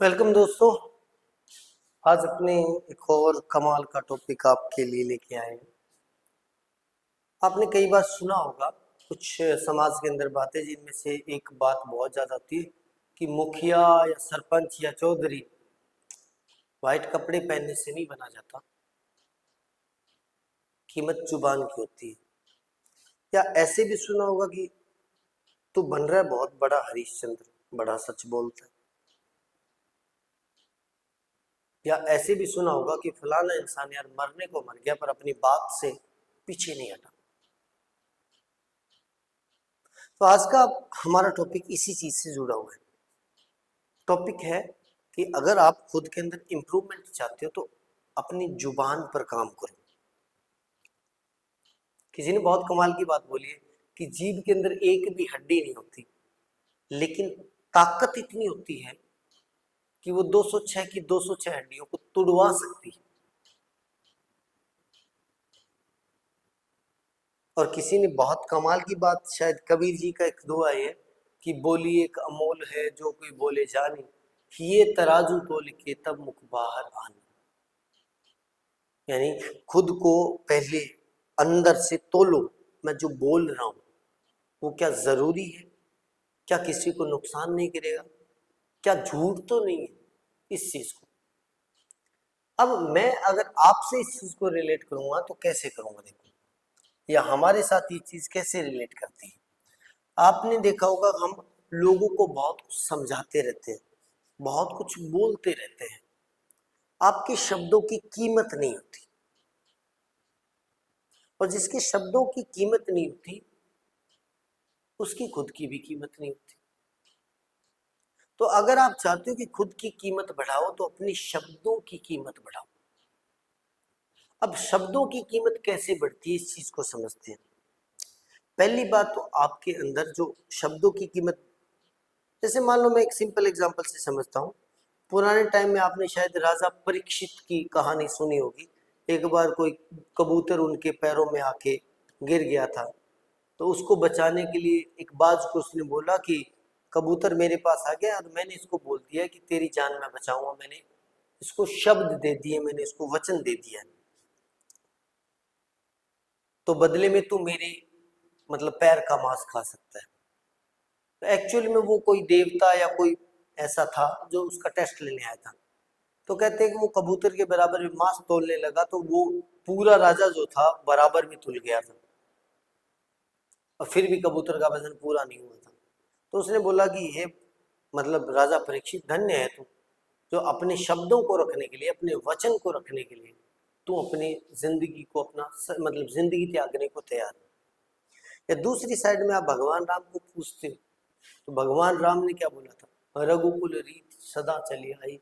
Welcome दोस्तों। आज अपने एक और कमाल का टॉपिक आपके लिए लेके आए हैं। आपने कई बार सुना होगा कुछ समाज के अंदर बातें, जिनमें से एक बात बहुत ज्यादा होती है कि मुखिया या सरपंच या चौधरी व्हाइट कपड़े पहनने से नहीं बना जाता, कीमत जुबान की होती है। या ऐसे भी सुना होगा कि तू बन रहा है बहुत बड़ा हरिश्चंद्र, बड़ा सच बोलता है। या ऐसे भी सुना होगा कि फलाना इंसान यार मरने को मर गया पर अपनी बात से पीछे नहीं हटा। तो आज का हमारा टॉपिक इसी चीज से जुड़ा हुआ है। टॉपिक है कि अगर आप खुद के अंदर इंप्रूवमेंट चाहते हो तो अपनी जुबान पर काम करो। किसी ने बहुत कमाल की बात बोली है कि जीभ के अंदर एक भी हड्डी नहीं होती, लेकिन ताकत इतनी होती है कि वो 206 की 206 हड्डियों को तुड़वा सकती है। और किसी ने बहुत कमाल की बात, शायद कबीर जी का एक दुआ है कि बोली एक अमोल है जो कोई बोले जानी, ये तराजू तोल के तब मुख बाहर आनी। यानी खुद को पहले अंदर से तोलो, मैं जो बोल रहा हूं वो क्या जरूरी है, क्या किसी को नुकसान नहीं करेगा, क्या झूठ तो नहीं है, इस चीज को। अब मैं अगर आपसे इस चीज को रिलेट करूंगा तो कैसे करूंगा, देखो, या हमारे साथ ये चीज कैसे रिलेट करती है। आपने देखा होगा हम लोगों को बहुत कुछ समझाते रहते हैं, बहुत कुछ बोलते रहते हैं, आपके शब्दों की कीमत नहीं होती। और जिसके शब्दों की कीमत नहीं होती उसकी खुद की भी कीमत नहीं होती। तो अगर आप चाहते हो कि खुद की कीमत बढ़ाओ तो अपने शब्दों की कीमत बढ़ाओ। अब शब्दों की कीमत कैसे बढ़ती है, इस चीज को समझते हैं। पहली बात तो आपके अंदर जो शब्दों की कीमत, जैसे मान लो मैं एक सिंपल एग्जांपल से समझता हूँ। पुराने टाइम में आपने शायद राजा परीक्षित की कहानी सुनी होगी। एक बार कोई कबूतर उनके पैरों में आके गिर गया था, तो उसको बचाने के लिए एक बाज को उसने बोला कि कबूतर मेरे पास आ गया और मैंने इसको बोल दिया कि तेरी जान मैं बचाऊंगा, मैंने इसको शब्द दे दिए, मैंने इसको वचन दे दिया, तो बदले में तू मेरे मतलब पैर का मांस खा सकता है। तो एक्चुअली में वो कोई देवता या कोई ऐसा था जो उसका टेस्ट लेने आया था। तो कहते हैं कि वो कबूतर के बराबर में मांस तोलने लगा तो वो पूरा राजा जो था बराबर में तुल गया था, और फिर भी कबूतर का वजन पूरा नहीं हुआ था। तो उसने बोला कि हे मतलब राजा परीक्षित, धन्य है तू जो अपने शब्दों को रखने के लिए, अपने वचन को रखने के लिए तू अपनी जिंदगी को अपना मतलब जिंदगी त्यागने को तैयार है। या दूसरी साइड में आप भगवान राम को पूछते हो तो भगवान राम ने क्या बोला था, रघुकुल रीत सदा चली आई,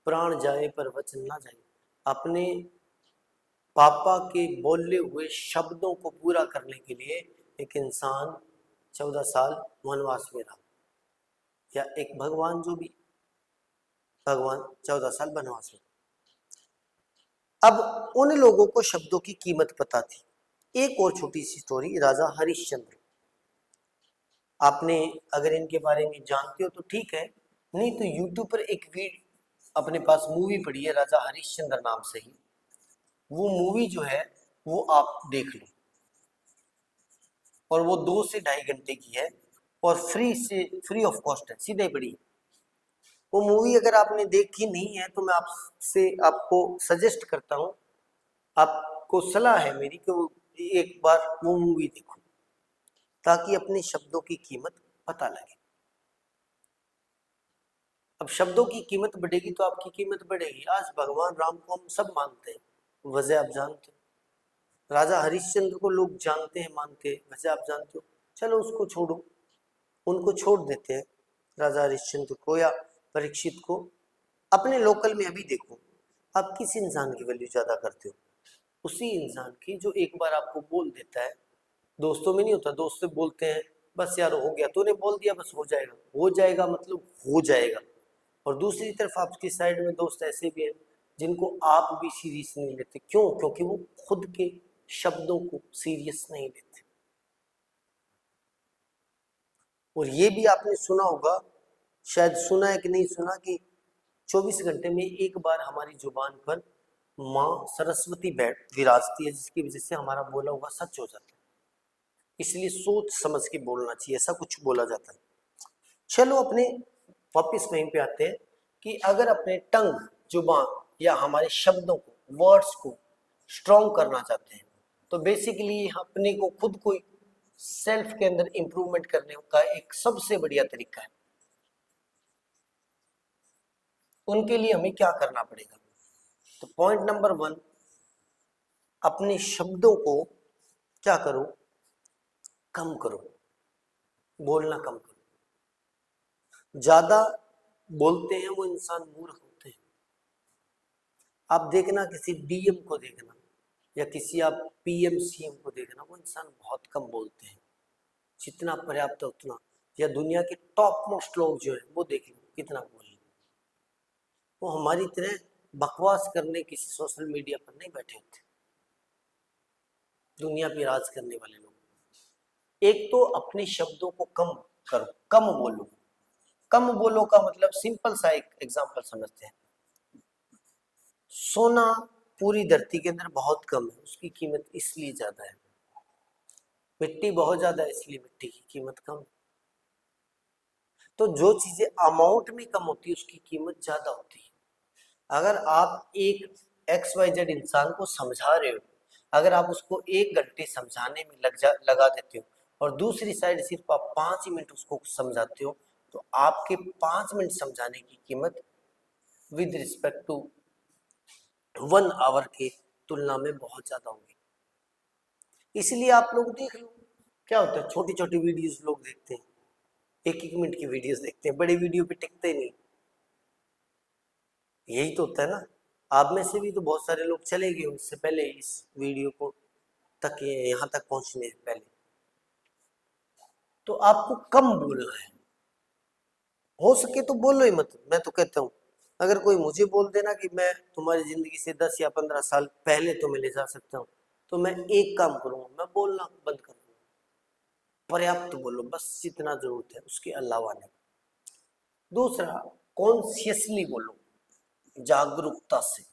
प्राण जाए पर वचन ना जाए। अपने पापा के बोले हुए शब्दों को पूरा करने के लिए एक इंसान 14 साल वनवास में रहा, या एक भगवान जो भी भगवान 14 साल वनवास में। अब उन लोगों को शब्दों की कीमत पता थी। एक और छोटी सी स्टोरी, राजा हरिश्चंद्र। आपने अगर इनके बारे में जानते हो तो ठीक है, नहीं तो यूट्यूब पर एक अपने पास मूवी पड़ी है राजा हरिश्चंद्र नाम से ही। वो मूवी जो है वो आप देख लो, और वो 2 से ढाई घंटे की है, और फ्री ऑफ कॉस्ट है, सीधे पड़ी। वो मूवी अगर आपने देखी नहीं है तो मैं आपसे आपको सजेस्ट करता हूँ, आपको सलाह है मेरी कि वो एक बार वो मूवी देखो, ताकि अपने शब्दों की कीमत पता लगे। अब शब्दों की कीमत बढ़ेगी तो आपकी कीमत बढ़ेगी। आज भगवान राम को हम सब मानते हैं, वजह आप जानते हो। राजा हरिश्चंद्र को लोग जानते हैं, मानते हैं, वजह आप जानते हो। चलो उसको छोड़ो, उनको छोड़ देते हैं, राजा हरिश्चंद्र को या परीक्षित को। अपने लोकल में अभी देखो, आप किस इंसान की वैल्यू ज्यादा करते हो? उसी इंसान की जो एक बार आपको बोल देता है। दोस्तों में नहीं होता, दोस्त से बोलते हैं बस यार हो गया, तूने बोल दिया बस हो जाएगा, हो जाएगा मतलब हो जाएगा। और दूसरी तरफ आपकी साइड में दोस्त ऐसे भी हैं जिनको आप भी सीरियस नहीं लेते। क्यों? क्योंकि वो खुद के शब्दों को सीरियस नहीं लेते। और ये भी आपने सुना होगा, शायद सुना है कि नहीं सुना, कि 24 घंटे में एक बार हमारी जुबान पर माँ सरस्वती बैठ विराजती है, जिसकी वजह से हमारा बोला हुआ सच हो जाता है। इसलिए सोच समझ के बोलना चाहिए, ऐसा कुछ बोला जाता है। चलो अपने वापिस वहीं पे आते हैं कि अगर अपने टंग जुबान या हमारे शब्दों को, वर्ड्स को स्ट्रॉन्ग करना चाहते हैं, तो बेसिकली अपने को खुद को सेल्फ के अंदर इंप्रूवमेंट करने का एक सबसे बढ़िया तरीका है। उनके लिए हमें क्या करना पड़ेगा? तो पॉइंट नंबर 1, अपने शब्दों को क्या करो, कम करो, बोलना कम करो। ज्यादा बोलते हैं वो इंसान मूर्ख होते हैं। आप देखना किसी डीएम को देखना या किसी आप पीएम सीएम को देखना, वो इंसान बहुत कम बोलते हैं, जितना पर्याप्त है उतना। या दुनिया के टॉप मोस्ट लोग जो है वो देख लो कितना बोल रहे, वो हमारी तरह बकवास करने किसी सोशल मीडिया पर नहीं बैठे होते, दुनिया पे राज करने वाले लोग। एक तो अपने शब्दों को कम करो, कम बोलो। कम बोलो का मतलब सिंपल सा एक एग्जांपल समझते हैं। सोना पूरी धरती के अंदर बहुत कम है, उसकी कीमत इसलिए ज्यादा है। मिट्टी बहुत ज्यादा है, इसलिए मिट्टी की कीमत कम है। तो जो चीजें अमाउंट में कम होती है उसकी कीमत ज्यादा होती है। अगर आप एक XYZ इंसान को समझा रहे हो, अगर आप उसको 1 घंटे समझाने में लगा देते हो और दूसरी साइड सिर्फ आप 5 मिनट उसको समझाते हो, तो आपके 5 मिनट समझाने की कीमत विद रिस्पेक्ट टू 1 आवर के तुलना में बहुत ज्यादा होगी। इसलिए आप लोग देख लो क्या होता है, छोटी छोटी वीडियोस लोग देखते हैं, 1-1 मिनट की वीडियोस देखते हैं, बड़ी वीडियो पे टिकते नहीं। यही तो होता है ना। आप में से भी तो बहुत सारे लोग चले गए उससे पहले इस वीडियो को तक, यहाँ तक पहुंचने से पहले। तो आपको कम बोलना है, हो सके तो बोलो ही मत। मैं तो कहता हूँ अगर कोई मुझे बोल देना कि मैं तुम्हारी जिंदगी से 10 या 15 साल पहले तो मैं ले जा सकता हूँ, तो मैं एक काम करूंगा, मैं बोलना बंद कर दूंगा। पर्याप्त बोलो, बस जितना जरूरत है, उसके अलावा नहीं। दूसरा, कॉन्शियसली बोलो, जागरूकता से।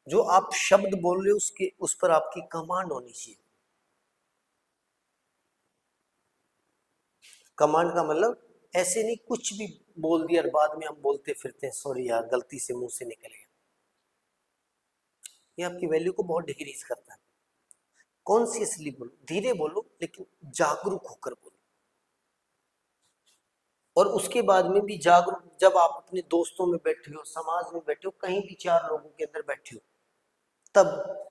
जो आप शब्द बोल रहे हो उसके उस पर आपकी कमांड होनी चाहिए। कमांड का मतलब ऐसे नहीं कुछ भी बोल दिया और बाद में हम बोलते फिरते हैं सॉरी यार गलती से मुंह से निकल गया। ये आपकी वैल्यू को बहुत डिक्रीज करता है। कॉन्शियसली बोलो, धीरे बोलो लेकिन जागरूक होकर बोलो। और उसके बाद में भी जागरूक, जब आप अपने दोस्तों में बैठे हो, समाज में बैठे हो, कहीं भी 4 लोगों के अंदर बैठे हो, तब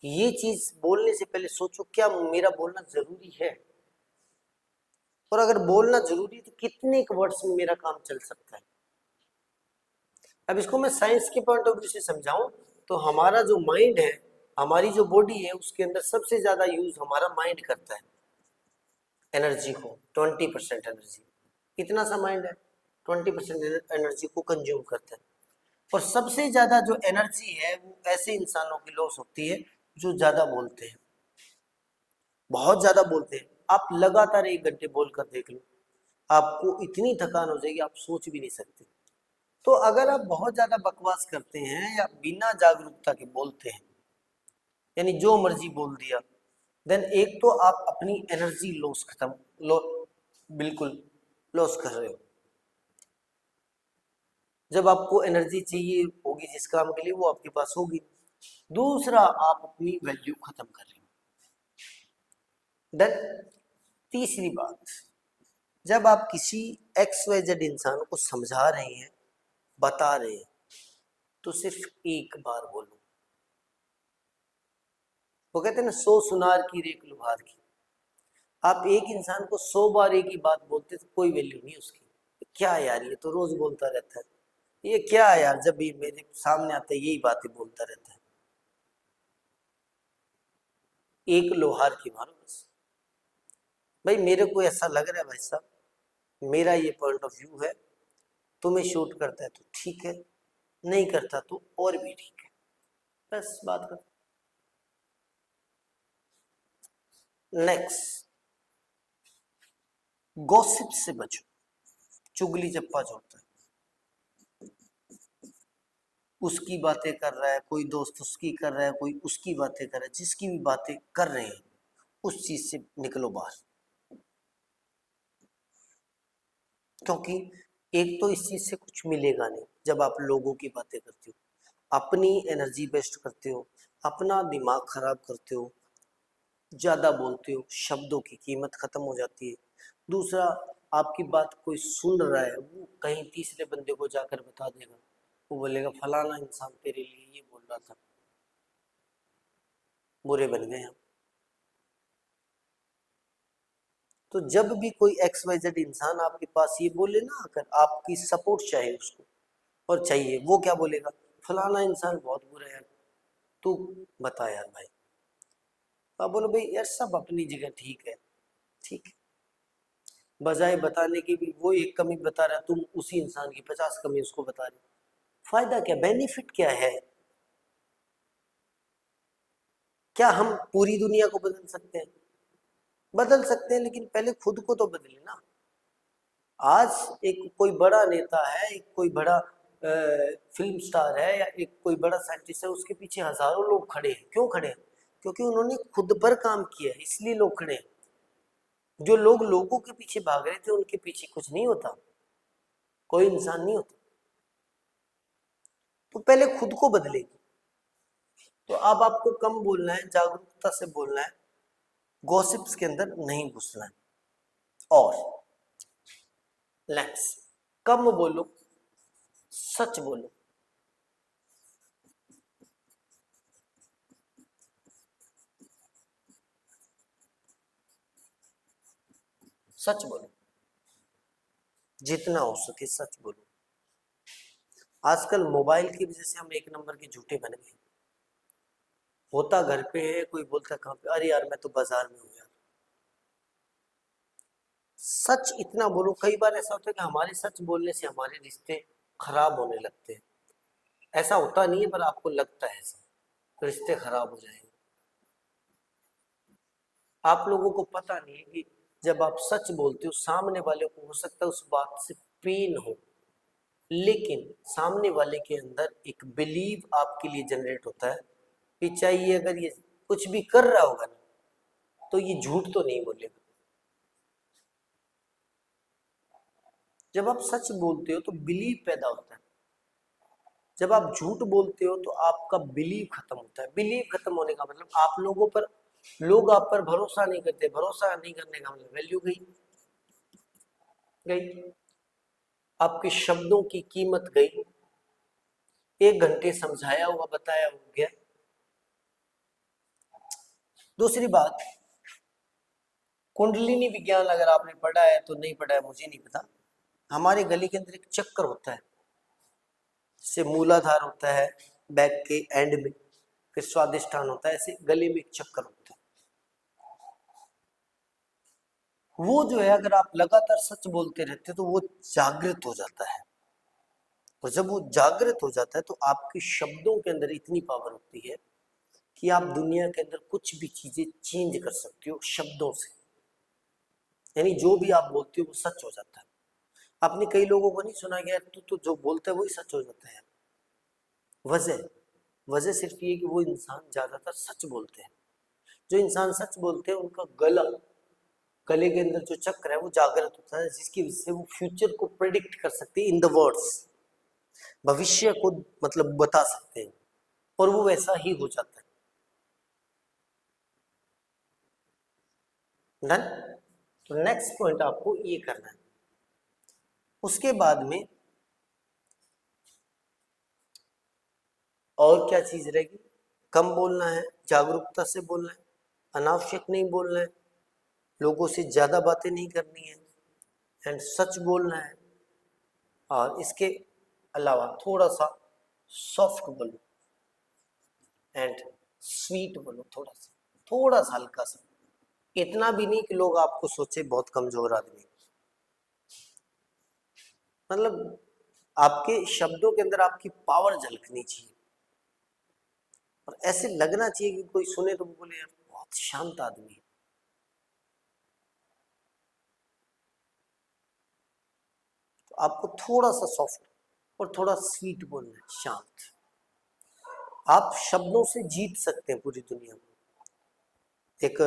ये चीज बोलने से पहले सोचो क्या मेरा बोलना जरूरी है, और अगर बोलना जरूरी है तो कितने वर्ड्स में मेरा काम चल सकता है। अब इसको मैं साइंस के पॉइंट ऑफ व्यू से समझाऊं तो हमारा जो माइंड है, हमारी जो बॉडी है, उसके अंदर सबसे ज्यादा यूज हमारा माइंड करता है एनर्जी को, 20% एनर्जी। कितना सा माइंड है, 20% एनर्जी को कंज्यूम करता है। और सबसे ज्यादा जो एनर्जी है वो ऐसे इंसानों की लॉस होती है जो ज्यादा बोलते हैं, बहुत ज्यादा बोलते हैं। आप लगातार 1 घंटे बोलकर देख लो, आपको इतनी थकान हो जाएगी आप सोच भी नहीं सकते। तो अगर आप बहुत ज्यादा बकवास करते हैं या बिना जागरूकता के बोलते हैं, यानी जो मर्जी बोल दिया, देन एक तो आप अपनी एनर्जी लॉस बिल्कुल लॉस कर रहे हो। जब आपको एनर्जी चाहिए होगी जिस काम के लिए, वो आपके पास होगी। दूसरा, आप अपनी वैल्यू खत्म कर रहे हो। देन तीसरी बात, जब आप किसी XYZ इंसान को समझा रहे हैं, बता रहे हैं, तो सिर्फ एक बार बोलो। वो कहते हैं ना 100 सुनार की रेख लुहार की। आप एक इंसान को 100 बार एक ही बात बोलते तो कोई वैल्यू नहीं उसकी। क्या यार ये तो रोज बोलता रहता है, ये क्या है यार, जब भी मेरे सामने आता है यही बातें बोलता रहता है। एक लोहार की मारो बस। भाई मेरे को ऐसा लग रहा है भाई साहब, मेरा ये पॉइंट ऑफ व्यू है, तुम्हें शूट करता है तो ठीक है, नहीं करता तो और भी ठीक है, बस बात कर। नेक्स्ट, गॉसिप से बचो। चुगली चप्पा जोड़ता है, उसकी बातें कर रहा है, कोई दोस्त उसकी कर रहा है, कोई उसकी बातें कर रहा है, जिसकी भी बातें कर रहे हैं उस चीज से निकलो बाहर। क्योंकि एक तो इस चीज से कुछ मिलेगा नहीं। जब आप लोगों की बातें करते हो, अपनी एनर्जी वेस्ट करते हो, अपना दिमाग खराब करते हो, ज्यादा बोलते हो, शब्दों की कीमत खत्म हो जाती है। दूसरा, आपकी बात कोई सुन रहा है, वो कहीं तीसरे बंदे को जाकर बता देगा, वो बोलेगा फलाना इंसान तेरे लिए ये बोल रहा था, बुरे बन गए हम। तो जब भी कोई एक्स वाई जेड इंसान आपके पास ये बोले ना, आकर आपकी सपोर्ट चाहे उसको और चाहिए, वो क्या बोलेगा, फलाना इंसान बहुत बुरा है, तू बता यार भाई। आप बोलो भाई यार सब अपनी जगह ठीक है, ठीक है, बजाय बताने की भी वो एक कमी बता रहा है, तुम उसी इंसान की 50 कमी उसको बता रहे हो। फायदा क्या, बेनिफिट क्या है? क्या हम पूरी दुनिया को बदल सकते हैं? बदल सकते हैं, लेकिन पहले खुद को तो बदले ना। आज एक कोई बड़ा नेता है, एक कोई बड़ा फिल्म स्टार है, या एक कोई बड़ा साइंटिस्ट है, उसके पीछे हजारों लोग खड़े हैं। क्यों खड़े हैं? क्योंकि उन्होंने खुद पर काम किया है, इसलिए लोग खड़े हैं। जो लोग लोगों के पीछे भाग रहे थे, उनके पीछे कुछ नहीं होता, कोई इंसान नहीं होता। तो पहले खुद को बदलेगी। तो अब आपको कम बोलना है, जागरूकता से बोलना है, गॉसिप्स के अंदर नहीं घुसना है। और लेट्स, कम बोलो, सच बोलो। सच बोलो, जितना हो सके सच बोलो। आजकल मोबाइल की वजह से हम एक नंबर के झूठे बन गए। होता घर पे है, कोई बोलता कहाँ पे, अरे यार मैं तो बाजार में हूँ यार। सच इतना बोलो। कई बार ऐसा होता है कि हमारे सच बोलने से हमारे रिश्ते खराब होने लगते हैं। ऐसा होता नहीं है, पर आपको लगता है ऐसा, रिश्ते खराब हो जाएंगे। आप लोगों को पता नहीं है कि जब आप सच बोलते हो, सामने वाले को हो सकता है उस बात से पेन हो, लेकिन सामने वाले के अंदर एक बिलीव आपके लिए जनरेट होता है कि चाहे ये अगर ये कुछ भी कर रहा होगा ना, तो ये झूठ तो नहीं बोलेगा। जब आप सच बोलते हो तो बिलीव पैदा होता है। जब आप झूठ बोलते हो तो आपका बिलीव खत्म होता है। बिलीव खत्म होने का मतलब आप लोगों पर, लोग आप पर भरोसा नहीं करते। भरोसा नहीं करने का मतलब वैल्यू गई, गई, आपके शब्दों की कीमत गई। 1 घंटे समझाया हुआ बताया हो गया। दूसरी बात, कुंडलिनी विज्ञान अगर आपने पढ़ा है तो, नहीं पढ़ा है मुझे नहीं पता। हमारे गले के अंदर एक चक्कर होता है, से मूलाधार होता है बैक के एंड में, फिर स्वादिष्ठान होता है, ऐसे गले में एक चक्कर होता है। वो जो है, अगर आप लगातार सच बोलते रहते तो वो जागृत हो जाता है। और जब वो जागृत हो जाता है तो आपके शब्दों के अंदर इतनी पावर होती है कि आप दुनिया के अंदर कुछ भी चीजें चेंज कर सकते हो शब्दों से। यानी जो भी आप बोलते हो वो सच हो जाता है। आपने कई लोगों को नहीं सुना गया, तू तो जो बोलता है वही सच हो जाता है। वजह वजह सिर्फ ये कि वो इंसान ज्यादातर सच बोलते हैं। जो इंसान सच बोलते हैं उनका गले के अंदर जो चक्र है वो जागृत होता है, जिसकी वजह से वो फ्यूचर को प्रेडिक्ट कर सकते हैं इन द वर्ड्स। भविष्य को मतलब बता सकते हैं, और वो वैसा ही हो जाता है। डन। तो नेक्स्ट पॉइंट आपको ये करना है। उसके बाद में और क्या चीज रहेगी? कम बोलना है, जागरूकता से बोलना है, अनावश्यक नहीं बोलना है, लोगों से ज्यादा बातें नहीं करनी है, एंड सच बोलना है। और इसके अलावा थोड़ा सा सॉफ्ट बोलो एंड स्वीट बोलो, थोड़ा सा हल्का सा। इतना भी नहीं कि लोग आपको सोचे बहुत कमजोर आदमी। मतलब आपके शब्दों के अंदर आपकी पावर झलकनी चाहिए, और ऐसे लगना चाहिए कि कोई सुने तो बोले यार बहुत शांत आदमी है। तो आपको थोड़ा सा सॉफ्ट और थोड़ा स्वीट बोलना है, शांत। आप शब्दों से जीत सकते हैं पूरी दुनिया को। एक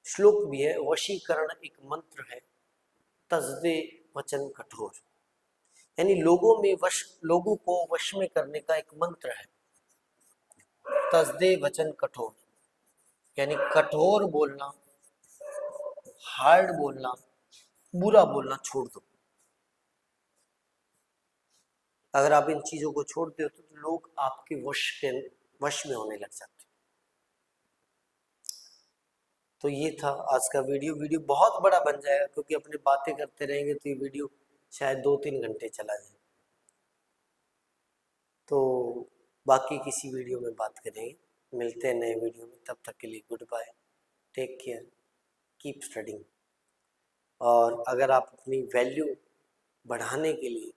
श्लोक भी है, वशीकरण एक मंत्र है, तजदे वचन कठोर। यानी लोगों को वश में करने का एक मंत्र है, तजदे वचन कठोर। यानी कठोर बोलना, हार्ड बोलना, बुरा बोलना छोड़ दो। अगर आप इन चीजों को छोड़ते हो तो लोग आपके वश में होने लग जाते। तो ये था आज का वीडियो बहुत बड़ा बन जाएगा, क्योंकि अपने बातें करते रहेंगे तो ये वीडियो शायद 2-3 घंटे चला जाए। तो बाकी किसी वीडियो में बात करेंगे, मिलते हैं नए वीडियो में। तब तक के लिए good bye, take care, keep studying. और अगर आप अपनी वैल्यू बढ़ाने के लिए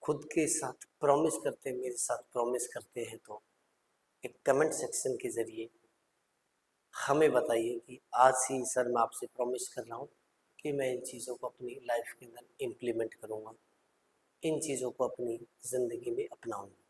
खुद के साथ प्रॉमिस करते हैं, मेरे साथ प्रॉमिस करते हैं, तो एक कमेंट सेक्शन के ज़रिए हमें बताइए कि आज ही सर मैं आपसे प्रॉमिस कर रहा हूँ कि मैं इन चीज़ों को अपनी लाइफ के अंदर इम्प्लीमेंट करूँगा, इन चीज़ों को अपनी ज़िंदगी में अपनाऊँगा।